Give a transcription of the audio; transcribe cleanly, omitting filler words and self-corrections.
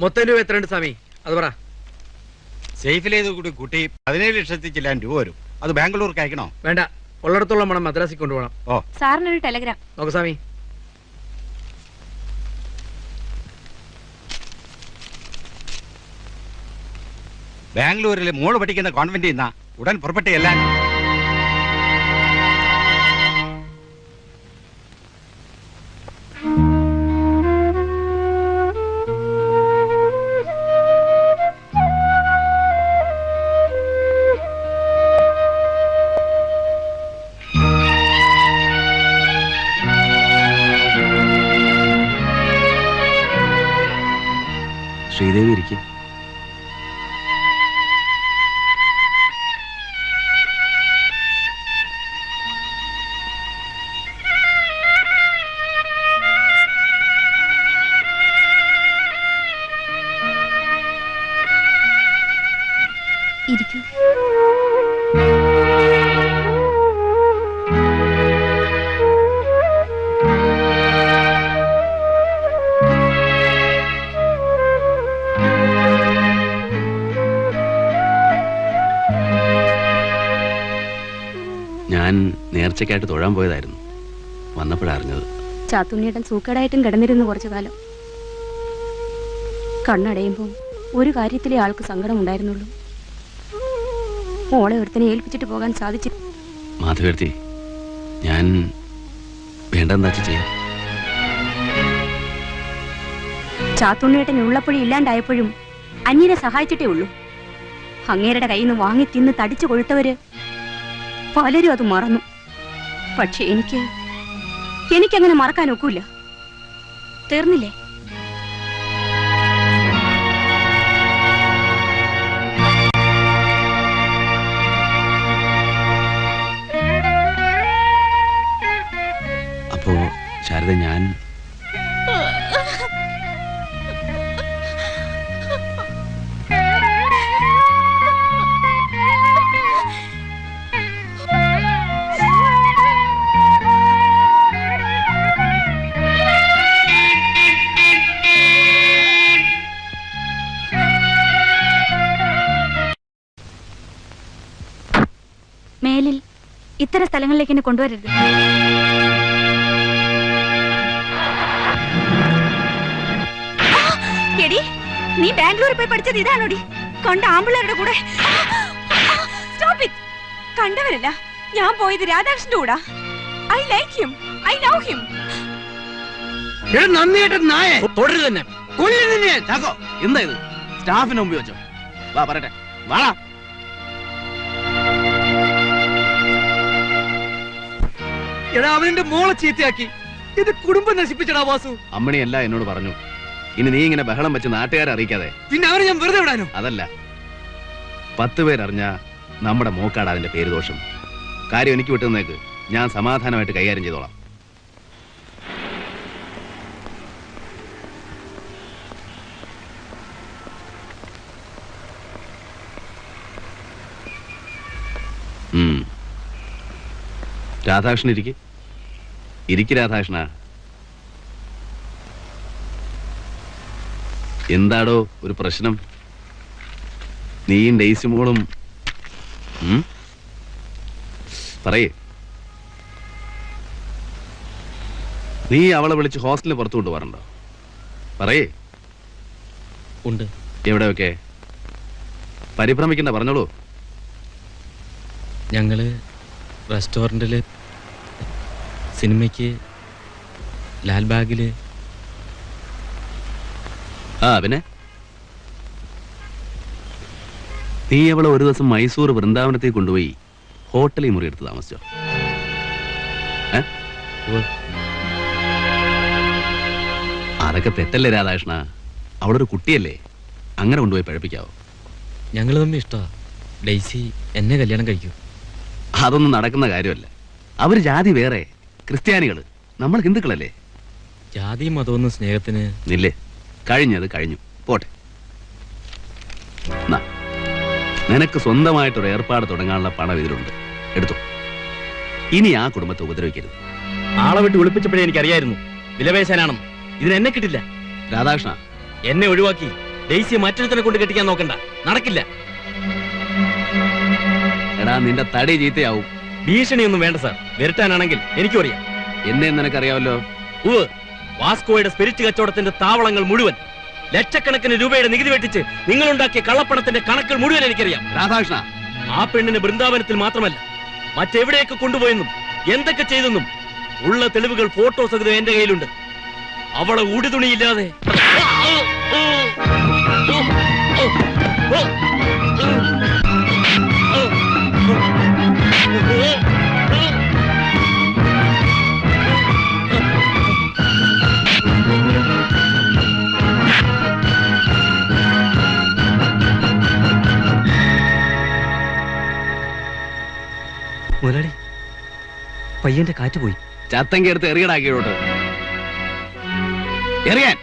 മൊത്തം രൂപ എത്രയുണ്ട് സ്വാമി? അത് പറ. സേഫിലേത് കൂടി കൂട്ടി 17 ലക്ഷത്തി ചില്ലാൻ രൂപ വരും. അത് ബാംഗ്ലൂർക്ക് അയക്കണോ? വേണ്ട, ഉള്ളിടത്തോളം വേണം മദ്രാസിൽ കൊണ്ടുപോകണം. ഓ, സാറിനൊരു ടെലഗ്രാം. നോക്ക് സ്വാമി. ബാംഗ്ലൂരിലെ മോള് പഠിക്കുന്ന കോൺവെന്റിൽ നിന്നാ. ഉടൻ പുറപ്പെട്ട് എല്ലാം. ശ്രീദേവി ഇരിക്കും. ഇരിക്കൂ. ഞാൻ നേർച്ചയ്ക്കായിട്ട് തൊഴാൻ പോയതായിരുന്നു. വന്നപ്പോഴറിഞ്ഞത്. ചാത്തുണ്ണിയേട്ടൻ സൂക്കേടായിട്ടും കിടന്നിരുന്നു കുറച്ചു കാലം. കണ്ണടയുമ്പോൾ ഒരു കാര്യത്തിലേ ആൾക്ക് സങ്കടം ഉണ്ടായിരുന്നുള്ളൂ. മോളെ ഒരുത്തനെ ഏൽപ്പിച്ചിട്ട് പോകാൻ സാധിച്ചു. മാധവേർത്തി, ഞാൻ വേണ്ടെന്താ ചെയ്യാം. ചാത്തുണ്ണിയേട്ടൻ ഉള്ളപ്പോഴും ഇല്ലാണ്ടായപ്പോഴും അന്യനെ സഹായിച്ചിട്ടേ ഉള്ളൂ. അങ്ങേരുടെ കയ്യിൽ നിന്ന് വാങ്ങി തിന്ന് തടിച്ചു കൊഴുത്തവര് പലരും അത് മറന്നു. പക്ഷെ എനിക്കങ്ങനെ മറക്കാൻ ഒക്കില്ല. തീർന്നില്ലേ? അപ്പോ ശാരദ, ഞാൻ മേലിൽ ഇത്തരം സ്ഥലങ്ങളിലേക്ക് എന്നെ കൊണ്ടുവരരുത്. എടി, നീ ബാംഗ്ലൂരിൽ പോയി പഠിച്ചത് ഇതാണോടി? കണ്ട ആമ്പിള്ളേരുടെ കൂടെ? കണ്ടവരല്ല, ഞാൻ പോയത് രാധാകൃഷ്ണന്റെ കൂടാ. I like him, I love him. എന്താ ഇത്? സ്റ്റാഫിന് മുമ്പ് വെച്ചോ? വാ പറയട്ടെ, വാടാ. എടാ, അവന്റെ മോളെ ചീത്തയാക്കി. ഇത് കുടുംബം നശിപ്പിച്ചടാ വാസു. അമ്മണിയല്ല എന്നോട് പറഞ്ഞു. ഇനി നീ ഇങ്ങനെ ബഹളം വെച്ച് നാട്ടുകാരെ അറിയിക്കാതെ. പിന്നെ അവരെ ഞാൻ വെറുതെ വിടാനോ? അതല്ല, 10 പേരറിഞ്ഞ നമ്മുടെ മോക്കാട് അതിന്റെ പേര് ദോഷം. കാര്യം എനിക്ക് വിട്ടുന്നേക്ക്, ഞാൻ സമാധാനമായിട്ട് കൈകാര്യം ചെയ്തോളാം. രാധാകൃഷ്ണൻ ഇരിക്ക് രാധാകൃഷ്ണ. എന്താടോ ഒരു പ്രശ്നം? നീയും ഡെയ്സി മോളും പറയേ. നീ അവളെ വിളിച്ച് ഹോസ്റ്റലിൽ പുറത്തു കൊണ്ടുപോകാറുണ്ടോ? പറയേ. ഉണ്ട്. എവിടെയൊക്കെ? പരിഭ്രമിക്കണ്ട, പറഞ്ഞോളൂ. ഞങ്ങള് റെസ്റ്റോറൻറ്റില്, സിനിമയ്ക്ക്, ലാൽബാഗില്. പിന്നെ നീ അവളെ ഒരു ദിവസം മൈസൂർ വൃന്ദാവനത്തേക്ക് കൊണ്ടുപോയി ഹോട്ടലിൽ മുറി എടുത്ത് താമസിച്ചോ? അതൊക്കെ തെറ്റല്ലേ രാധാകൃഷ്ണ? അവളൊരു കുട്ടിയല്ലേ, അങ്ങനെ കൊണ്ടുപോയി പഴപ്പിക്കാവോ? ഞങ്ങൾ തമ്മിൽ ഇഷ്ടമാ. ഡെയ്സി എന്നെ കല്യാണം കഴിക്കൂ. അതൊന്നും നടക്കുന്ന കാര്യമല്ല. അവര് ജാതി വേറെ, ക്രിസ്ത്യാനികള്, നമ്മൾ ഹിന്ദുക്കളല്ലേ. ജാതി മതമൊന്നും സ്നേഹത്തിന് ഇല്ലേ. കഴിഞ്ഞത് കഴിഞ്ഞു, പോട്ടെ. നിനക്ക് സ്വന്തമായിട്ടൊരു ഏർപ്പാട് തുടങ്ങാനുള്ള പണം ഇതിലുണ്ട്, എടുത്തോ. ഇനി ആ കുടുംബത്തെ ഉപദ്രവിക്കരുത്. ആളെ വിട്ട് വിളിപ്പിച്ചപ്പോഴേ എനിക്കറിയായിരുന്നു വിലപേശാനാണെന്ന്. ഇതിനെന്നെ കിട്ടില്ല. രാധാകൃഷ്ണ, എന്നെ ഒഴിവാക്കി ഡെയ്സിയെ മറ്റൊരുത്തനെ കൊണ്ട് കെട്ടിക്കാൻ നോക്കണ്ട, നടക്കില്ല. എടാ നിന്റെ തടി ചീത്തയാവും. ഭീഷണിയൊന്നും വേണ്ട സാർ, വരട്ടാനാണെങ്കിൽ എനിക്കും അറിയാം. എന്നെ നിനക്കറിയാവല്ലോ. വാസ്കോയുടെ സ്പിരിറ്റ് കച്ചവടത്തിന്റെ താവളങ്ങൾ മുഴുവൻ, ലക്ഷക്കണക്കിന് രൂപയുടെ നികുതി വെട്ടിച്ച് നിങ്ങളുണ്ടാക്കിയ കള്ളപ്പണത്തിന്റെ കണക്കുകൾ മുഴുവൻ എനിക്കറിയാം. രാധാകൃഷ്ണ, ആ പെണ്ണിനെ ബൃന്ദാവനത്തിൽ മാത്രമല്ല മറ്റെവിടെയൊക്കെ കൊണ്ടുപോയെന്നും എന്തൊക്കെ ചെയ്തെന്നും ഉള്ള തെളിവുകൾ ഫോട്ടോ സഹിതം എന്റെ കയ്യിലുണ്ട്. അവളെ ഉടുതുണിയില്ലാതെ മുതലാളി, പയ്യന്റെ കാറ്റ് പോയി. ചത്തങ്കി എടുത്ത് എറിയടാക്കിയോട്ട് എറിയാൻ.